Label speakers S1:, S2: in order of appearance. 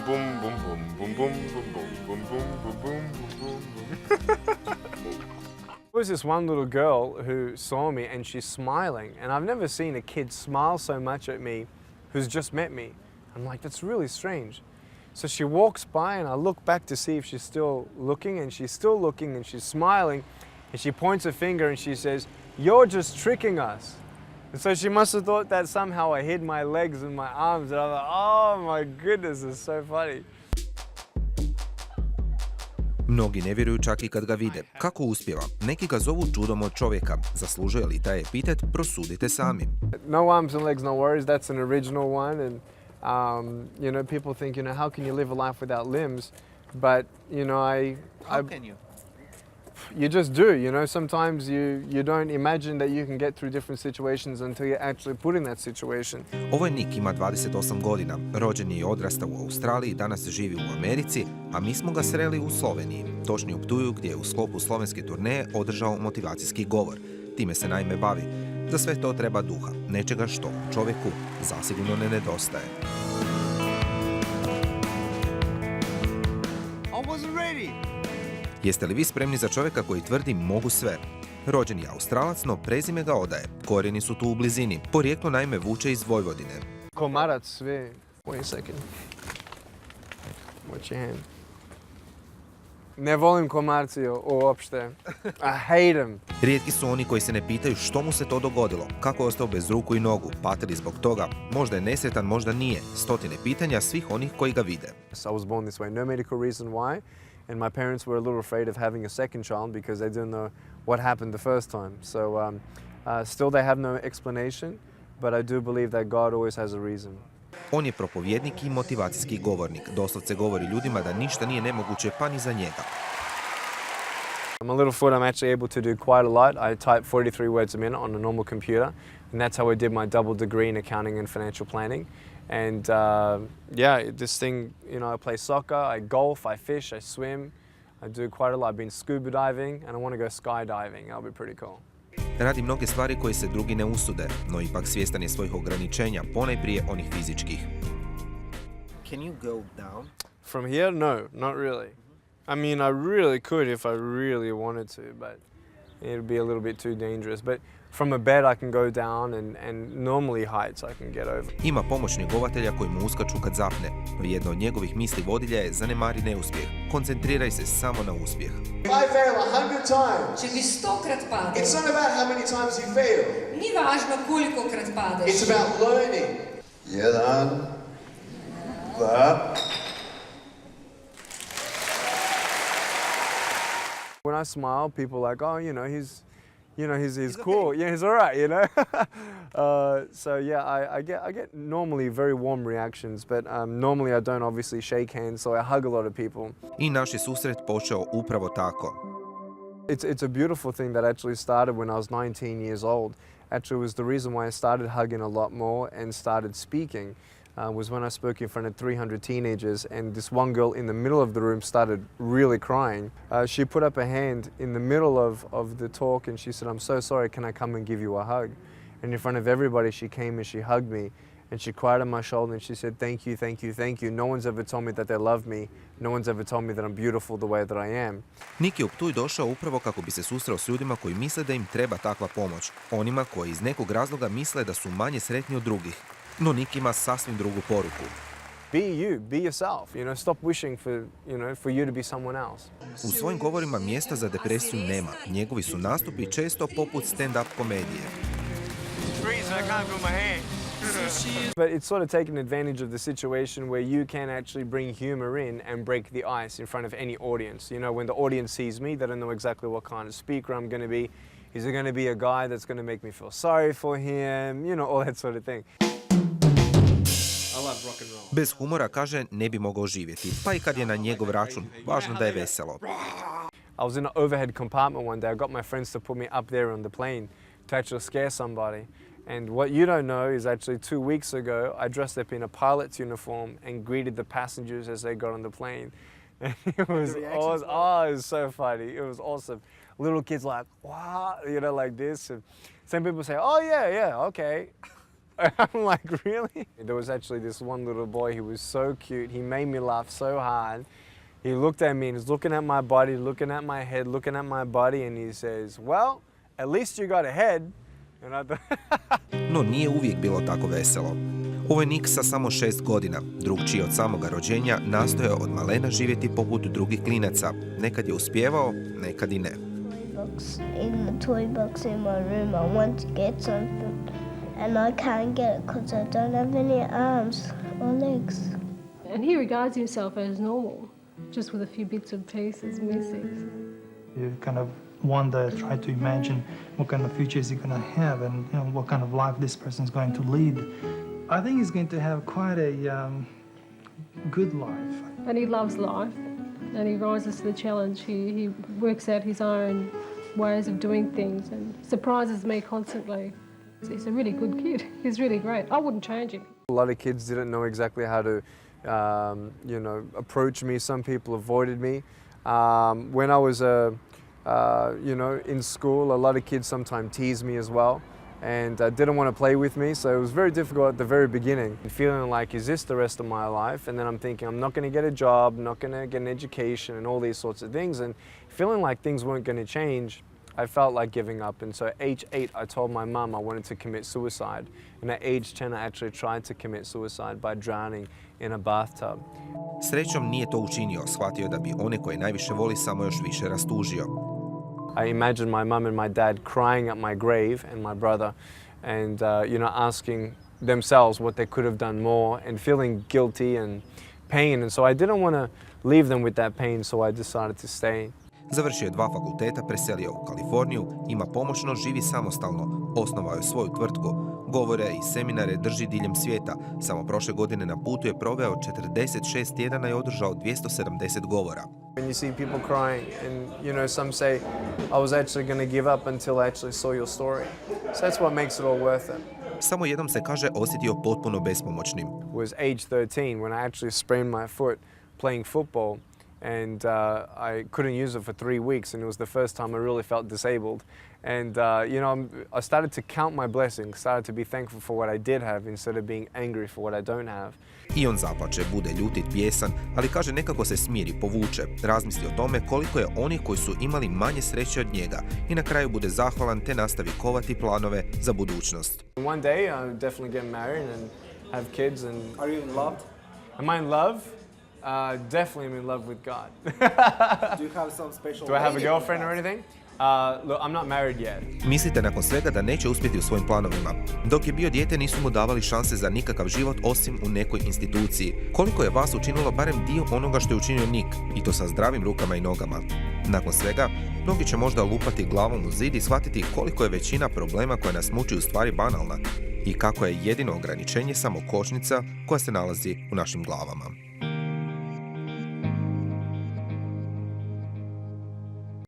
S1: boom, boom, boom, boom, boom, boom, boom, boom, boom, boom, boom, boom. There was this one little girl who saw me and she's smiling, and I've never seen a kid smile so much at me who's just met me. I'm like, that's really strange. So she walks by and I look back to see if she's still looking, and she's still looking and she's smiling, and she points a finger and she says, "You're just tricking us." And so she must have thought that somehow I hid my legs and my arms, and I'm like, oh my goodness, it's so funny.
S2: Mnogi ne vjeruju čak i kad ga vide. Kako uspijeva? Neki ga zovu čudom od čovjeka. Zaslužuje li taj epitet? Prosudite sami.
S1: No arms and legs, no worries. That's an original one. And, you know, people think, you know, how can you live a life without limbs? But, you know,
S3: How can you?
S1: You just do, you know. Sometimes you don't imagine that you can get through different situations until you're actually put in that situation.
S2: Ovo je Nick, ima 28 godina. Rođen je i odrastao u Australiji, danas živi u Americi, a mi smo ga sreli u Sloveniji. Točnije u Ptuju, gdje je u sklopu slovenske turneje održao motivacijski govor. Time se naime bavi. Za sve to treba duha, nečega što čovjeku zasigurno ne nedostaje.
S3: I wasn't ready.
S2: Jeste li vi spremni za čovjeka koji tvrdi mogu sve? Rođen je Australac, no prezime ga odaje. Korijeni su tu u blizini. Porijeklo naime vuče iz Vojvodine.
S1: Komarac, sve. Wait a second. Watch your hand. Ne volim komarci uopšte. I hate them.
S2: Rijetki su oni koji se ne pitaju što mu se to dogodilo, kako je ostao bez ruku i nogu, pati li zbog toga, možda je nesretan, možda nije. Stotine pitanja svih onih koji ga vide.
S1: I was born this way, no medical reason why. And my parents were a little afraid of having a second child because they didn't know what happened the first time. So still they have no explanation, but I do believe that God always has a reason.
S2: On je propovjednik i motivacijski govornik. Doslovce govori ljudima da ništa nije nemoguće pa ni za njega.
S1: I'm a little foot, I'm actually able to do quite a lot. I type 43 words a minute on a normal computer, and that's how I did my double degree in accounting and financial planning. And yeah, this thing, you know, I play soccer, I golf, I fish, I swim. I do quite a lot. I've been scuba diving, and I want to go skydiving. That'll be pretty cool.
S2: Radi mnoge stvari koje se drugi ne usude, no ipak svjestan je svojih ograničenja, ponajprije onih fizičkih.
S3: Can you go down?
S1: From here, no, not really. I mean, I really could if I really wanted to, but it'd be a little bit too dangerous. But from a bed I can go down, and normally heights I can get over.
S2: Ima pomoć njegovatelja koji mu uskaču kad zapne. Jedna od njegovih misli vodilja je zanemari neuspjeh. Koncentriraj se samo na uspjeh.
S4: If I fail 100 times,
S5: Če bi 100-krat padel,
S4: it's not about how many times you fail.
S5: ni važno kolikokrat padeš.
S4: It's about learning. 1, 2.
S1: When I smile, people are like, oh, he's cool.
S3: okay.
S1: Yeah, he's all right, you know. So yeah, I get normally very warm reactions, but normally I don't obviously shake hands, so I hug a lot of people.
S2: I naš je susret počeo upravo tako.
S1: It's a beautiful thing that actually started when I was 19 years old. Actually, it was the reason why I started hugging a lot more and started speaking. Was when I spoke in front of 300 teenagers, and this one girl in the middle of the room started really crying. She put up a hand in the middle of the talk and she said, "I'm so sorry, can I come and give you a hug?" And in front of everybody she came and she hugged me and she cried on my shoulder and she said, "Thank you, thank you, thank you. No one's ever told me that they love me. No one's ever told me that I'm beautiful the way that I am."
S2: Nick je u Ptuj došao upravo kako bi se susreo s ljudima koji misle da im treba takva pomoć. Onima koji iz nekog razloga misle da su manje sretni od drugih. No Nick ima sasvim drugu poruku.
S1: Be you, be yourself. You know, stop wishing for you to be someone else.
S2: U svojim govorima mjesta za depresiju nema. Njegovi su nastupi često poput stand-up komedije.
S1: But it's sort of taking advantage of the situation where you can actually bring humor in and break the ice in front of any audience. You know, when the audience sees me, they don't know exactly what kind of speaker I'm going to be. Is it going to be a guy that's going to make me feel sorry for him? You know, all that sort of thing. I love rock and roll.
S2: Bez humora, kaže, ne bi mogao živjeti. Pa i kad je na njegov račun, važno da je veselo.
S1: I was in an overhead compartment one day. I got my friends to put me up there on the plane to actually scare somebody. And what you don't know is actually 2 weeks ago, I dressed up in a pilot's uniform and greeted the passengers as they got on the plane. And it was awesome. Oh, it was so funny. It was awesome. Little kids like, wow, you know, like this. And some people say, oh, yeah, okay. I'm like, really? There was actually this one little boy, he was so cute. He made me laugh so hard. He looked at me and he's looking at my body, looking at my head, looking at my body, and he says, well, at least you got a head. And I thought,
S2: No nije uvijek bilo tako veselo. Ovo je Nick sa samo 6 godina. Drugčiji od samoga rođenja nastojao od malena živjeti poput drugih klinaca. Nekad je uspijevao, nekad i ne.
S6: In the toy box in my room, I want to get something, and I can't get it because I don't have any arms or legs.
S7: And he regards himself as normal, just with a few bits and pieces missing.
S8: You kind of wonder, try to imagine what kind of future is he going to have, and what kind of life this person is going to lead. I think he's going to have quite a good life.
S7: And he loves life, and he rises to the challenge. He works out his own ways of doing things and surprises me constantly. He's a really good kid. He's really great. I wouldn't change him.
S1: a lot of kids didn't know exactly how to, approach me. Some people avoided me. When I was, in school, a lot of kids sometimes teased me as well and didn't want to play with me. So it was very difficult at the very beginning. Feeling like, is this the rest of my life? And then I'm thinking, I'm not going to get a job, not going to get an education and all these sorts of things. And feeling like things weren't going to change, I felt like giving up. And so at age 8, I told my mum I wanted to commit suicide. And at age 10, I actually tried to commit suicide by drowning in a bathtub.
S2: Srećom nije to učinio, shvatio da bi one koje najviše voli samo još više rastužio.
S1: I imagined my mum and my dad crying at my grave and my brother and, asking themselves what they could have done more and feeling guilty and pain. And so I didn't want to leave them with that pain, so I decided to stay.
S2: Završio je 2 fakulteta, preselio u Kaliforniju, ima pomoćno, živi samostalno, osnovao je svoju tvrtku. Govore i seminare drži diljem svijeta. Samo prošle godine na putu je proveo 46 tjedana i održao 270 govora.
S1: When you see people crying and, some say, I was actually going to give up until I actually saw your story. So that's what makes it all worth it.
S2: Samo jednom se kaže osjetio potpuno bespomoćnim.
S1: It was age 13 when I actually sprained my foot playing football. And I couldn't use it for 3 weeks, and it was the first time I really felt disabled. And, I started to count my blessings, started to be thankful for what I did have instead of being angry for what I don't have.
S2: I on zaplače, bude ljutit, bijesan, ali kaže nekako se smiri, povuče, razmisli o tome koliko je onih koji su imali manje sreće od njega i na kraju bude zahvalan te nastavi kovati planove za budućnost.
S1: One day I'll definitely get married and have kids. And
S3: Are you in love?
S1: am I in love? Definitely I'm in love with God.
S3: Do you have some special
S1: Do I have a
S3: lady
S1: girlfriend or
S3: in the
S1: anything? Look, I'm not married yet.
S2: Mislite nakon svega da neće uspjeti u svojim planovima. Dok je bio dijete nisu mu davali šanse za nikakav život osim u nekoj instituciji. Koliko je vas učinilo barem dio onoga što je učinio Nick, i to sa zdravim rukama i nogama. Nakon svega, mnogi će možda lupati glavom u zid i shvatiti koliko je većina problema koja nas muči u stvari banalna i kako je jedino ograničenje samo kočnica koja se nalazi u našim glavama.